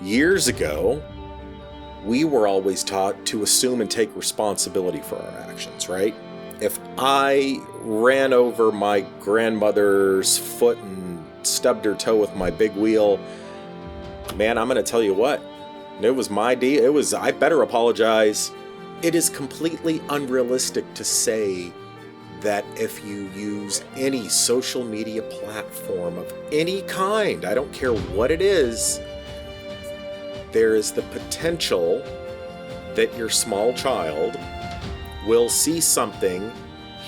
Years ago, we were always taught to assume and take responsibility for our actions, right? If I ran over my grandmother's foot and stubbed her toe with my big wheel, man, I'm going to tell you what, it was my deal. I better apologize. It is completely unrealistic to say that if you use any social media platform of any kind, I don't care what it is, there is the potential that your small child will see something,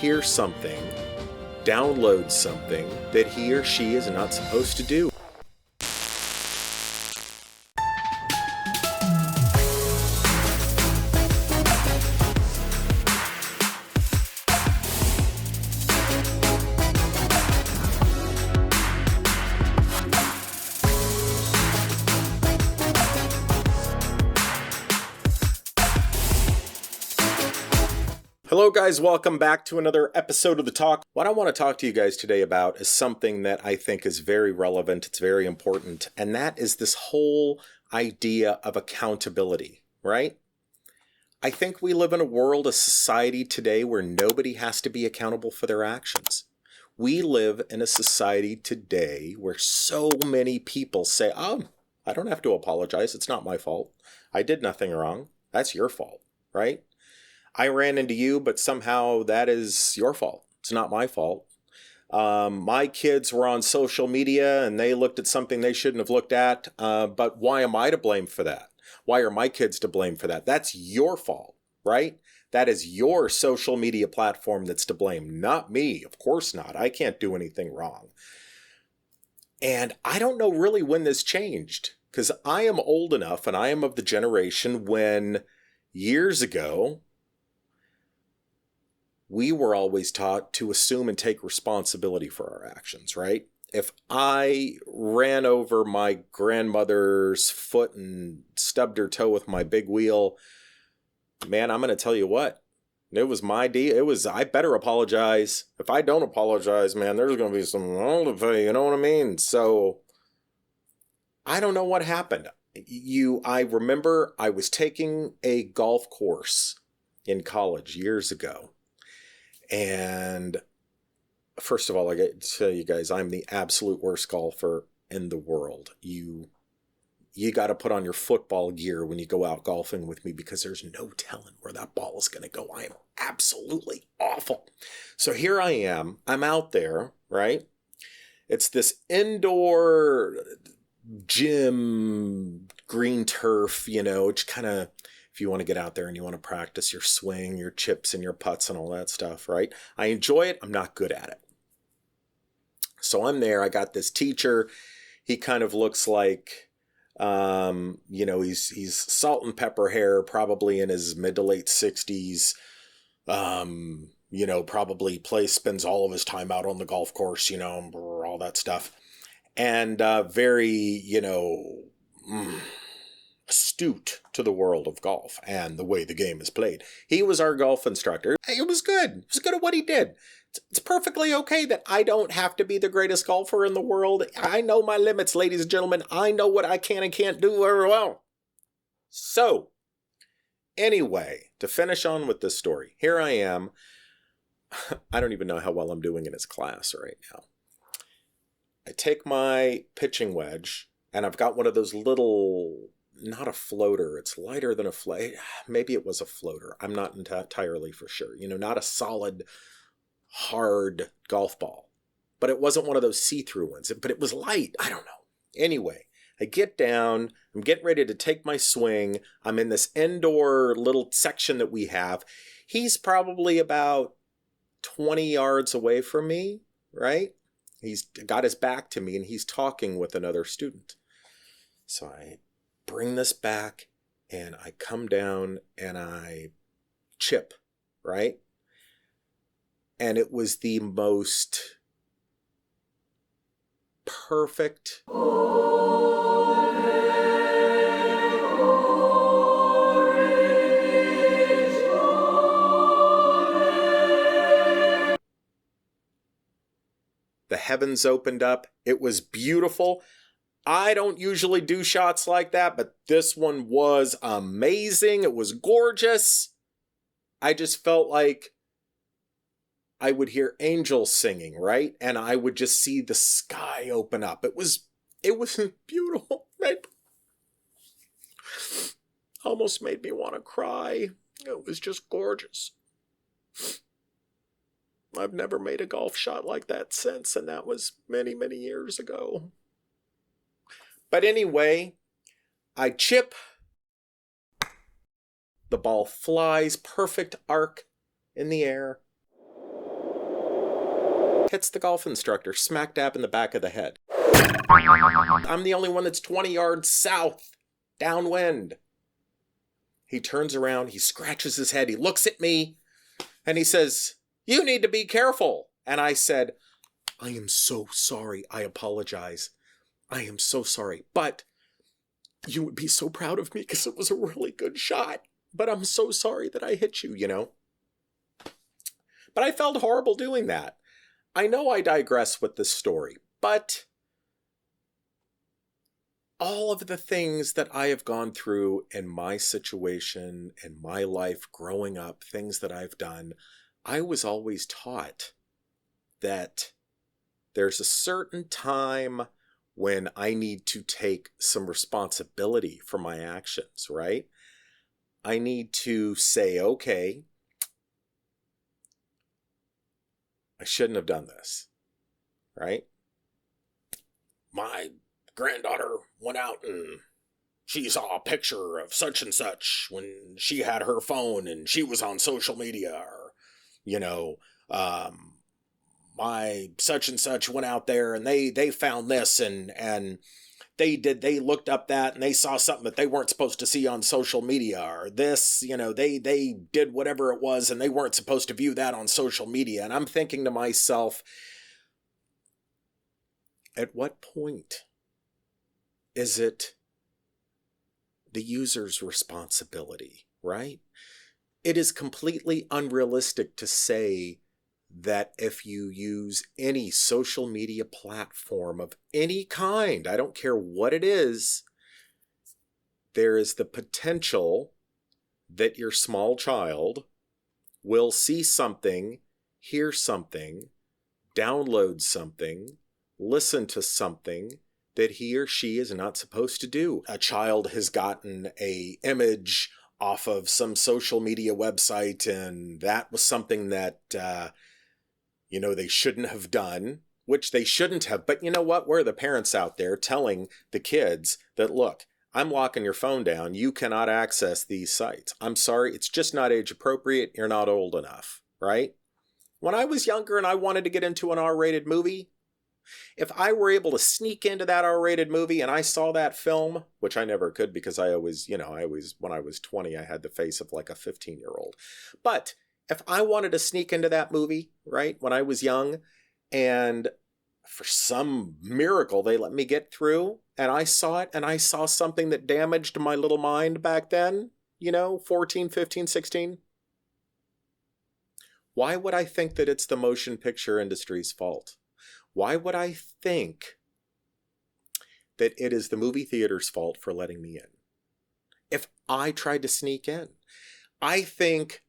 hear something, download something that he or she is not supposed to do. Hello guys, welcome back to another episode of The Talk. What I want to talk to you guys today about is something that I think is very relevant, it's very important, and that is this whole idea of accountability, right? I think we live in a world, a society today where nobody has to be accountable for their actions. We live in a society today where so many people say, I don't have to apologize, it's not my fault. I did nothing wrong, that's your fault, right? I ran into you, but somehow that is your fault. It's not my fault. My kids were on social media and they looked at something they shouldn't have looked at. But why am I to blame for that? Why are my kids to blame for that? That's your fault, right? That is your social media platform that's to blame, not me. Of course not. I can't do anything wrong. And I don't know really when this changed, because I am old enough and I am of the generation when years ago, we were always taught to assume and take responsibility for our actions, right? If I ran over my grandmother's foot and stubbed her toe with my big wheel, man, I'm going to tell you what, it was my deal. I better apologize. If I don't apologize, man, there's going to be some wrong to pay, you know what I mean? So I don't know what happened. I remember I was taking a golf course in college years ago. And first of all, I got to tell you guys, I'm the absolute worst golfer in the world. You got to put on your football gear when you go out golfing with me, because there's no telling where that ball is going to go. I am absolutely awful. So here I am. I'm out there, right? It's this indoor gym, green turf, it's kind of, if you want to get out there and you want to practice your swing, your chips and your putts and all that stuff, right? I enjoy it. I'm not good at it. So I'm there. I got this teacher. He kind of looks like, he's salt and pepper hair, probably in his mid to late 60s. Probably spends all of his time out on the golf course, all that stuff. And very, astute to the world of golf and the way the game is played. He was our golf instructor. It was good. He was good at what he did. It's perfectly okay that I don't have to be the greatest golfer in the world. I know my limits, ladies and gentlemen. I know what I can and can't do very well. So, anyway, to finish on with this story, here I am. I don't even know how well I'm doing in his class right now. I take my pitching wedge, and I've got one of those little, not a floater, it's lighter than a floater. Maybe it was a floater. I'm not entirely for sure. Not a solid, hard golf ball. But it wasn't one of those see-through ones. But it was light. I don't know. Anyway, I get down. I'm getting ready to take my swing. I'm in this indoor little section that we have. He's probably about 20 yards away from me, right? He's got his back to me and he's talking with another student. So I bring this back and I come down and I chip, right? And it was the most perfect the heavens opened up. It was beautiful. I don't usually do shots like that, but this one was amazing. It was gorgeous. I just felt like I would hear angels singing, right? And I would just see the sky open up. It was beautiful. Right? Almost made me want to cry. It was just gorgeous. I've never made a golf shot like that since, and that was many, many years ago. But anyway, I chip. The ball flies, perfect arc in the air. Hits the golf instructor smack dab in the back of the head. I'm the only one that's 20 yards south, downwind. He turns around, he scratches his head, he looks at me, and he says, "You need to be careful." And I said, "I am so sorry. I apologize. I am so sorry. But you would be so proud of me because it was a really good shot. But I'm so sorry that I hit you, you know." But I felt horrible doing that. I know I digress with this story, but all of the things that I have gone through in my situation, in my life growing up, things that I've done, I was always taught that there's a certain time when I need to take some responsibility for my actions, right? I need to say, okay, I shouldn't have done this, right? My granddaughter went out and she saw a picture of such and such when she had her phone and she was on social media, or, you know, my such and such went out there and they found this and they looked up that and they saw something that they weren't supposed to see on social media, or this, you know, they did whatever it was and they weren't supposed to view that on social media. And I'm thinking to myself, at what point is it the user's responsibility, right? It is completely unrealistic to say that if you use any social media platform of any kind, I don't care what it is, there is the potential that your small child will see something, hear something, download something, listen to something that he or she is not supposed to do. A child has gotten an image off of some social media website, and that was something that they shouldn't have done, which they shouldn't have. But you know what? We're the parents out there telling the kids that, look, I'm locking your phone down. You cannot access these sites. I'm sorry. It's just not age appropriate. You're not old enough, right? When I was younger and I wanted to get into an R-rated movie, if I were able to sneak into that R-rated movie and I saw that film, which I never could because I always, when I was 20, I had the face of like a 15-year-old. But if I wanted to sneak into that movie, right, when I was young, and for some miracle they let me get through, and I saw it, and I saw something that damaged my little mind back then, 14, 15, 16, why would I think that it's the motion picture industry's fault? Why would I think that it is the movie theater's fault for letting me in if I tried to sneak in? I think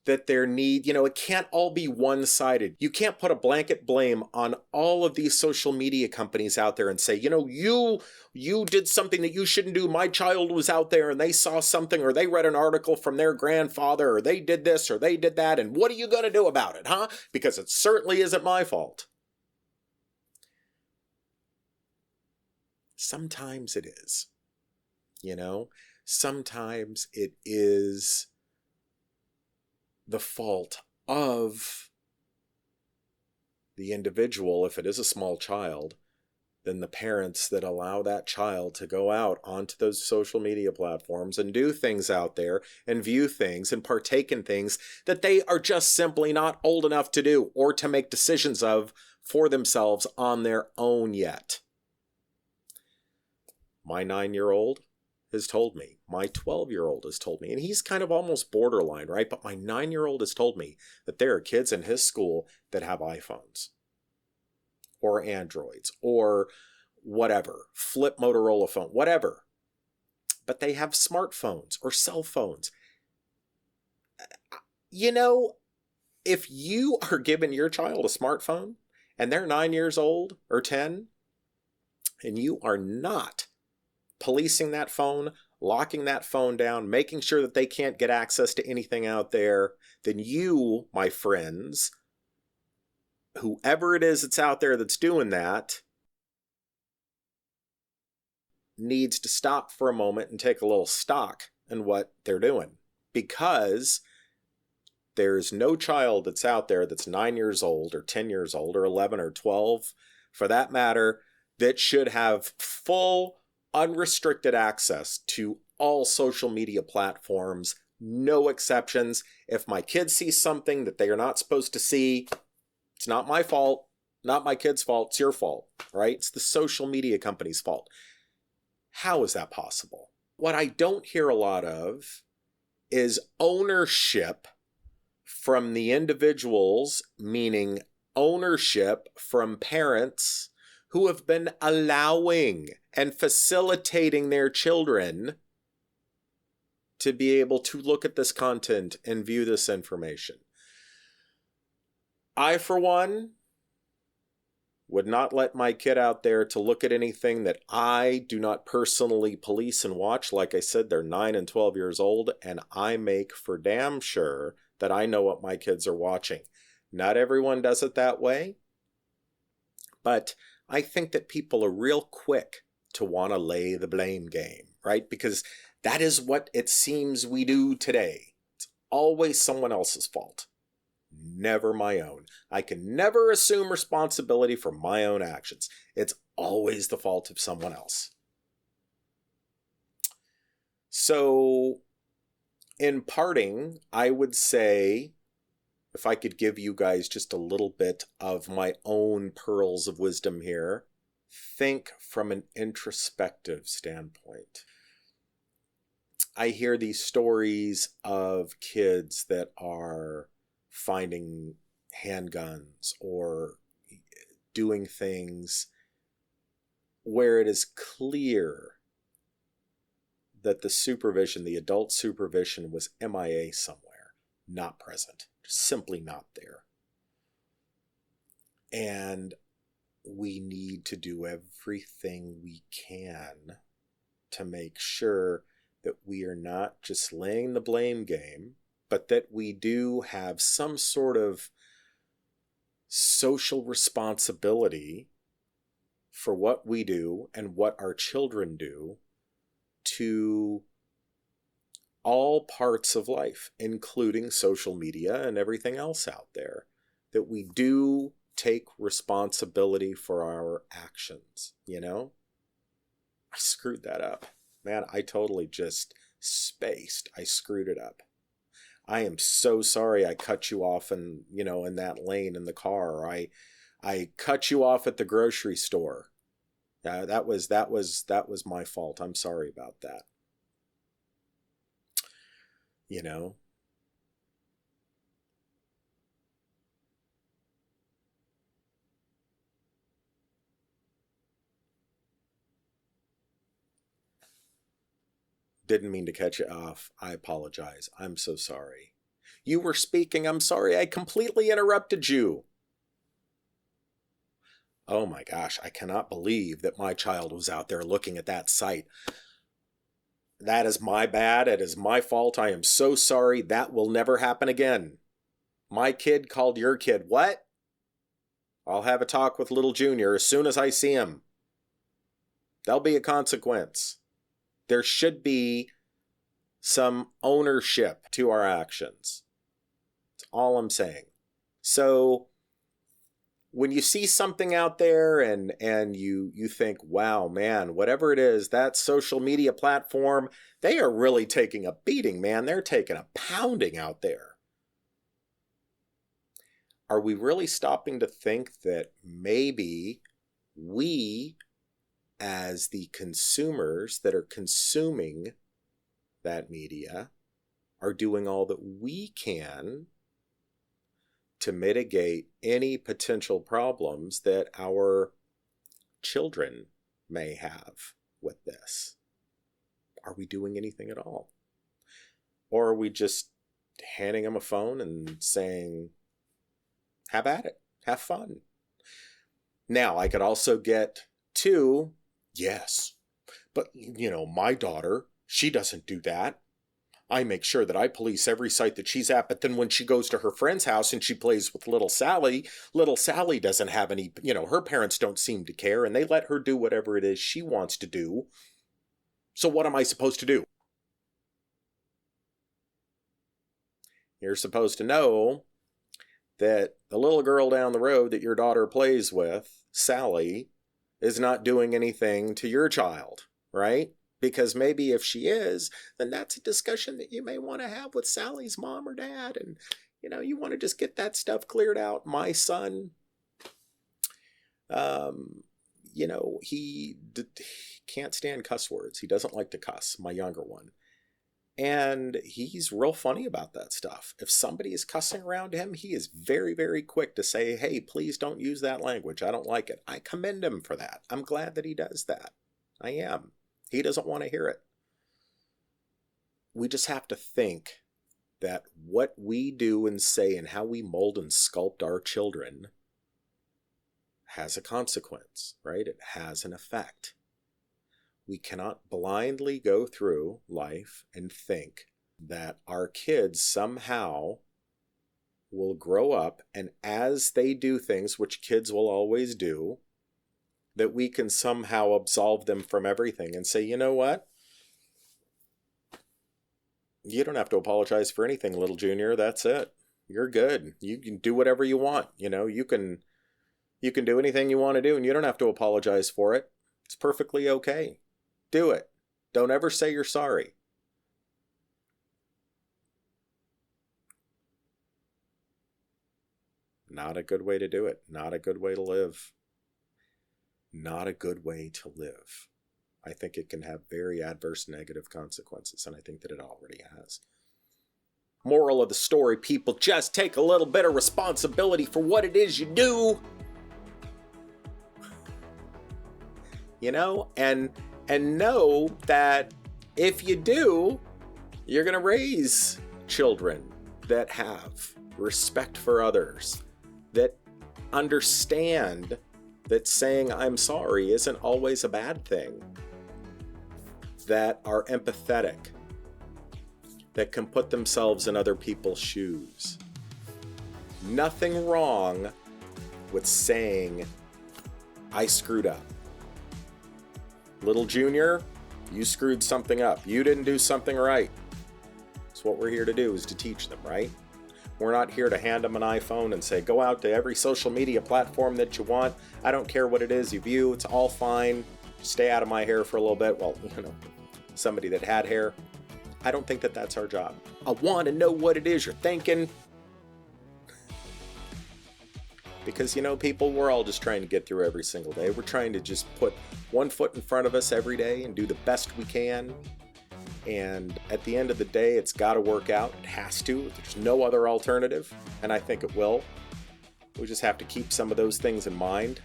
that it can't all be one-sided. You can't put a blanket blame on all of these social media companies out there and say, you did something that you shouldn't do. My child was out there and they saw something, or they read an article from their grandfather, or they did this or they did that, and what are you going to do about it, huh? Because it certainly isn't my fault. Sometimes it is, sometimes it is the fault of the individual. If it is a small child, then the parents that allow that child to go out onto those social media platforms and do things out there and view things and partake in things that they are just simply not old enough to do or to make decisions of for themselves on their own yet. My 9-year-old has told me, my 12-year-old has told me, and he's kind of almost borderline, right? But my 9-year-old has told me that there are kids in his school that have iPhones or Androids or whatever, flip Motorola phone, whatever. But they have smartphones or cell phones. You know, if you are giving your child a smartphone and they're 9 years old or 10, and you are not policing that phone, locking that phone down, making sure that they can't get access to anything out there, then you, my friends, whoever it is that's out there that's doing that, needs to stop for a moment and take a little stock in what they're doing. Because there's no child that's out there that's 9 years old or 10 years old or 11 or 12, for that matter, that should have full, unrestricted access to all social media platforms, no exceptions. If my kid sees something that they are not supposed to see, it's not my fault, not my kid's fault, it's your fault, right? It's the social media company's fault. How is that possible? What I don't hear a lot of is ownership from the individuals, meaning ownership from parents who have been allowing and facilitating their children to be able to look at this content and view this information. I, for one, would not let my kid out there to look at anything that I do not personally police and watch. Like I said, they're 9 and 12 years old, and I make for damn sure that I know what my kids are watching. Not everyone does it that way, but I think that people are real quick to want to lay the blame game, right? Because that is what it seems we do today. It's always someone else's fault, never my own. I can never assume responsibility for my own actions. It's always the fault of someone else. So, in parting, I would say, if I could give you guys just a little bit of my own pearls of wisdom here, think from an introspective standpoint. I hear these stories of kids that are finding handguns or doing things where it is clear that the supervision, the adult supervision, was MIA somewhere, not present, simply not there. And we need to do everything we can to make sure that we are not just laying the blame game, but that we do have some sort of social responsibility for what we do and what our children do to all parts of life, including social media and everything else out there, that we do take responsibility for our actions, you know? I screwed that up. Man, I totally just spaced. I screwed it up. I am so sorry I cut you off in that lane in the car. I cut you off at the grocery store. That was my fault. I'm sorry about that. You know? Didn't mean to cut you off. I apologize. I'm so sorry. You were speaking. I'm sorry. I completely interrupted you. Oh my gosh, I cannot believe that my child was out there looking at that site. That is my bad. It is my fault. I am so sorry. That will never happen again. My kid called your kid. What? I'll have a talk with little Junior as soon as I see him. There'll be a consequence. There should be some ownership to our actions. That's all I'm saying. So when you see something out there and you think, wow, man, whatever it is, that social media platform, they are really taking a beating, man. They're taking a pounding out there. Are we really stopping to think that maybe we, as the consumers that are consuming that media, are doing all that we can to mitigate any potential problems that our children may have with this. Are we doing anything at all? Or are we just handing them a phone and saying, have at it, have fun? Now, I could also get to, yes, but my daughter, she doesn't do that. I make sure that I police every site that she's at, but then when she goes to her friend's house and she plays with little Sally doesn't have any, her parents don't seem to care, and they let her do whatever it is she wants to do. So what am I supposed to do? You're supposed to know that the little girl down the road that your daughter plays with, Sally, is not doing anything to your child, right? Because maybe if she is, then that's a discussion that you may want to have with Sally's mom or dad. And, you want to just get that stuff cleared out. My son, he can't stand cuss words. He doesn't like to cuss, my younger one. And he's real funny about that stuff. If somebody is cussing around him, he is very, very quick to say, hey, please don't use that language. I don't like it. I commend him for that. I'm glad that he does that. I am. He doesn't want to hear it. We just have to think that what we do and say and how we mold and sculpt our children has a consequence, right? It has an effect. We cannot blindly go through life and think that our kids somehow will grow up, and as they do things, which kids will always do, that we can somehow absolve them from everything and say, you know what? You don't have to apologize for anything, little junior. That's it. You're good. You can do whatever you want. You can do anything you want to do, and you don't have to apologize for it. It's perfectly okay. Do it. Don't ever say you're sorry. Not a good way to do it. Not a good way to live. Not a good way to live. I think it can have very adverse negative consequences, and I think that it already has. Moral of the story, people, just take a little bit of responsibility for what it is you do. And know that if you do, you're going to raise children that have respect for others, that understand that saying I'm sorry isn't always a bad thing, that are empathetic, that can put themselves in other people's shoes. Nothing wrong with saying, I screwed up. Little junior, you screwed something up. You didn't do something right. That's what we're here to do, is to teach them, right? We're not here to hand them an iPhone and say, go out to every social media platform that you want. I don't care what it is you view. It's all fine. Stay out of my hair for a little bit. Well, somebody that had hair. I don't think that that's our job. I want to know what it is you're thinking. Because, people, we're all just trying to get through every single day. We're trying to just put one foot in front of us every day and do the best we can. And at the end of the day, it's got to work out. It has to. There's no other alternative. And I think it will. We just have to keep some of those things in mind.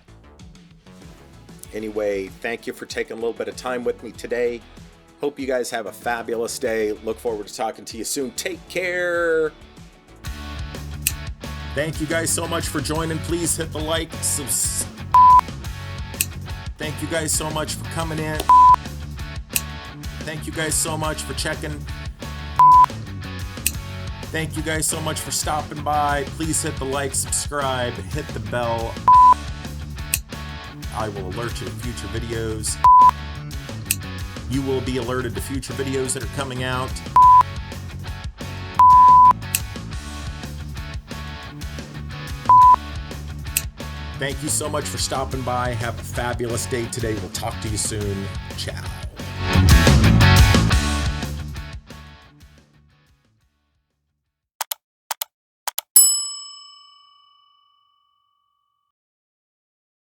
Anyway, thank you for taking a little bit of time with me today. Hope you guys have a fabulous day. Look forward to talking to you soon. Take care. Thank you guys so much for joining. Please hit the like. Thank you guys so much for coming in. Thank you guys so much for checking. Thank you guys so much for stopping by. Please hit the like, subscribe, hit the bell. I will alert you to future videos. You will be alerted to future videos that are coming out. Thank you so much for stopping by. Have a fabulous day today. We'll talk to you soon. Ciao.